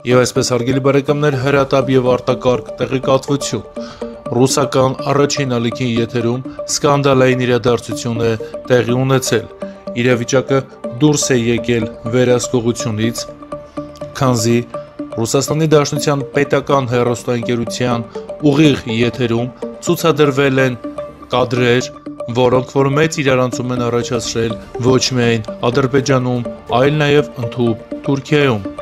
Եվ այսպես հարգելի բարեկամներ, հրատապ եւ արտակարգ տեղեկատվություն։ Ռուսական առաջին ալիքի եթերում սկանդալային իրադարձություն է տեղի ունեցել։ Իրավիճակը դուրս է եկել վերահսկողությունից, քանզի Ռուսաստանի Դաշնության պետական հեռուստաընկերության ուղիղ եթերում ցուցադրվել են կադրեր, որոնք որ մեծ իրարանցում են առաջացրել ոչ միայն Ադրբեջանում, այլ նաև ընդհուպ Թուրքիայում։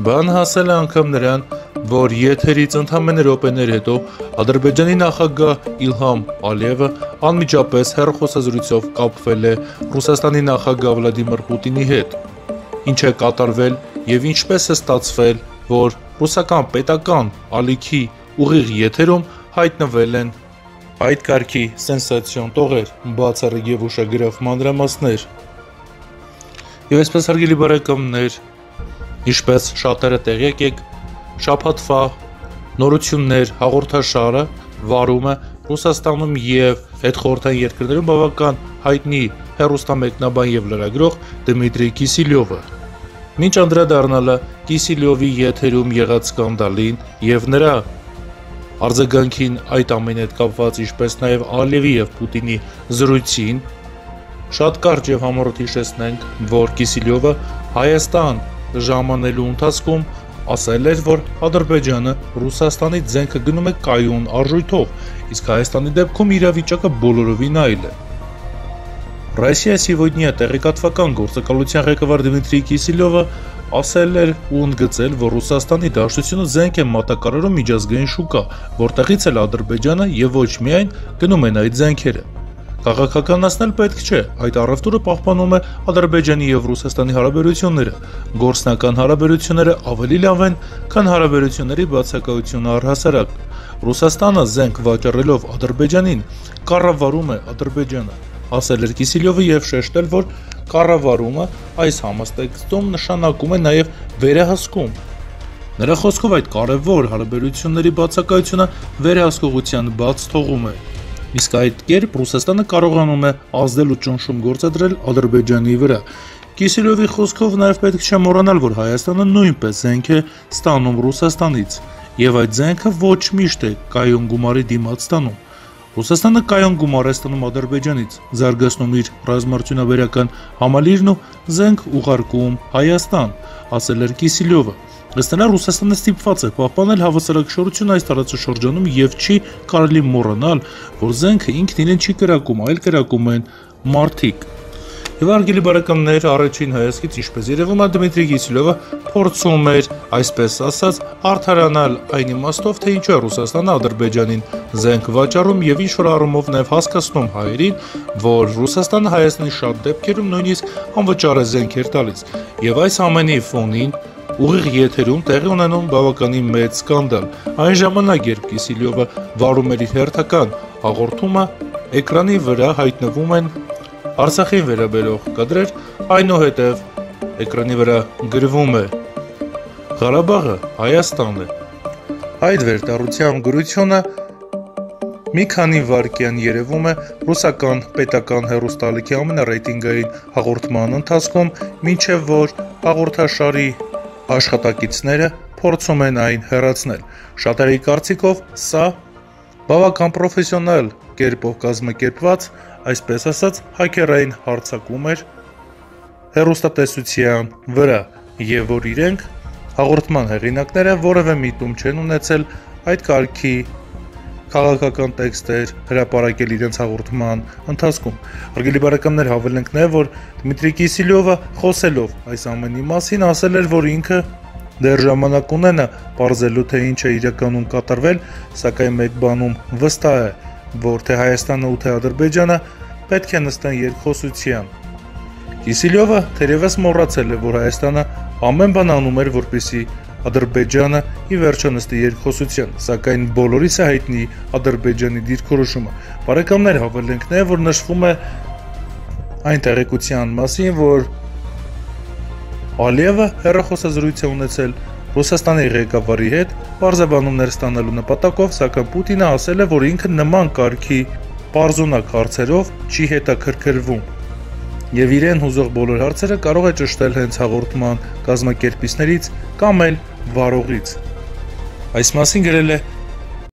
Բան հասել է անգամ նրան, որ եթերից ընդամենը րոպեներ հետո Ադրբեջանի նախագահ Իլհամ Ալիևը անմիջապես հեռախոսազրույցով կապվել է Ռուսաստանի նախագահ Վլադիմիր Պուտինի հետ։ Ինչ է կատարվել եւ ինչպես է ստացվել, որ ռուսական պետական ալիքի ուղիղ եթերում հայտնվել են այդ կարգի սենսացիոն տողեր, բացառիկ եւ ուշագրավ մանրամասներ։ Եվ այսպես հարգելի բարեկամներ, ինչպես շատերը տեղյակ եք, շաբաթվա նորություններ հաղորդաշարը վարում է Ռուսաստանում եւ հետխորհրդային երկրներում բավական հայտնի հեռուստամեկնաբան եւ լրագրող Դմիտրի Կիսիլյովը։ Մինչ անդրադառնալը Կիսիլյովի եթերում եղած սկանդալին եւ նրա արձագանքին այդ ամենի հետ կապված, ինչպես նաեւ Ալիևի եւ Պուտինի զրույցին, շատ կարճ եւ համառոտ հիշեցնենք, որ Կիսիլյովը Հայաստան ժամանելու ընթացքում ասել էր, որ Ադրբեջանը Ռուսաստանի ձենքը գնում է կայուն արժույթով, իսկ Հայաստանի դեպքում իրավիճակը բոլորովին այլ է։ Ռոսիա Սիվոդնիա տեղեկատվական գործակալության ղեկավար Դմիտրի Կիսիլյովը ասել էր ու ընդգծել, որ Ռուսաստանի Դաշնությունը զենք է մատակարարում միջազգային շուկա, որտեղից էլ Ադրբեջանը եւ ոչ միայն գնում են այդ զենքերը։ Քաղաքականացնել պետք չէ, այդ առևտուրը պահպանում է Ադրբեջանի եւ Ռուսաստանի հարաբերությունները։ Գործնական հարաբերությունները ավելի լավ են, քան հարաբերությունների բացակայությունը առհասարակ։ Ռուսաստանը զենք վաճառելով Ադրբեջանին կառավարում է Ադրբեջանը, ասել էր Կիսիլյովը եւ շեշտել, որ կառավարումը այս համաստեղծում նշանակում է նաեւ վերահսկում։ Նրա խոսքով այդ կարևոր հարաբերությունների բացակայությունը վերահսկողության բաց թողում է։ Իսկ այդ կերպ Ռուսաստանը կարողանում է ազդել ու ճնշում գործադրել Ադրբեջանի վրա։ Կիսիլյովի խոսքով նաև պետք չէ մոռանալ, որ Հայաստանը նույնպես զենք է ստանում Ռուսաստանից, եւ այդ զենքը ոչ միշտ է կայուն գումարի դիմաց ստանում։ Ռուսաստանը կայուն գումար է ստանում Ադրբեջանից, զարգացնում իր ռազմարտունաբերական համալիրն ու զենք ուղարկում Հայաստան, ասել էր Կիսիլյովը։ Ըստ նրա Ռուսաստանը ստիպված է պահպանել հավասարակշռություն այս տարածաշրջանում եւ չի կարելի մոռանալ, որ զենքը ինքն իրեն չի կրակում, այլ կրակում են մարդիկ։ Եվ հարգելի բարեկամներ, առաջին հայացքից ինչպես երևում է Դմիտրի Կիսիլյովը փորձում էր, այսպես ասած, արդարանալ այն իմաստով, թե ինչու է Ռուսաստանը Ադրբեջանին զենք վաճառում եւ ինչ որ առումով նաեւ հասկացնում հայերին, որ Ռուսաստանը Հայաստանի շատ դեպքերում նույնիսկ անվճար է զենքեր տալիս։ Եվ այս ամենի ֆոնին ուղիղ եթերում տեղի ունենում բավականին մեծ սկանդալ։ Այն ժամանակ, երբ Կիսիլյովը վարում էր իր հերթական հաղորդումը, էկրանի վրա հայտնվում են Արցախին վերաբերող կադրեր, այնուհետև էկրանի վրա գրվում է Ղարաբաղը Հայաստան է։ Այդ վերտառության գրությունը մի քանի վայրկյան երևում է ռուսական պետական հեռուստալիքի ամենառեյտինգային հաղորդման ընթացքում, մինչև որ հաղորդաշարի աշխատակիցները փորձում են այն հեռացնել։ Շատերի կարծիքով սա բավական պրոֆեսիոնալ կերպով կազմակերպված, այսպես ասած, հակերային հարձակում էր հեռուստատեսության վրա, եւ որ իրենք հաղորդման հեղինակները որևէ միտում չեն ունեցել այդ կարգի քաղաքական տեքստեր հրապարակել իրենց հաղորդման ընթացքում։ Հարգելի բարեկամներ, հավելենք նաեւ, որ Դմիտրի Կիսիլյովը խոսելով այս ամենի մասին ասել էր, որ ինքը դեռ ժամանակ ունենա պարզելու, թե ինչ է իրականում կատարվել, սակայն մեկ բանում վստահ է, որ թե Հայաստանը ու թե Ադրբեջանը պետք է նստեն երկխոսության։ Կիսիլյովը թերևս մոռացել է, որ Հայաստանը ամեն բան անում էր, որպեսզի Ադրբեջանը ի վերջո նստի երկխոսության, սակայն բոլորիս է հայտնի Ադրբեջանի դիրքորոշումը։ Բարեկամներ, հավելենք նաև, որ նշվում է այն տեղեկության մասին, որ Ալիևը հեռախոսազրույց է ունեցել Ռուսաստանի ղեկավարի հետ պարզաբանումներ ստանալու նպատակով, սակայն Պուտինը ասել է, որ ինքը նման կարգի պարզունակ հարցերով չի հետաքրքրվում։ եւ իրեն հուզող բոլոր հարցերը կարող է ճշտել հենց հաղորդման կազմակերպիչներից կամ էլ վարողից։ Այս մասին գրել է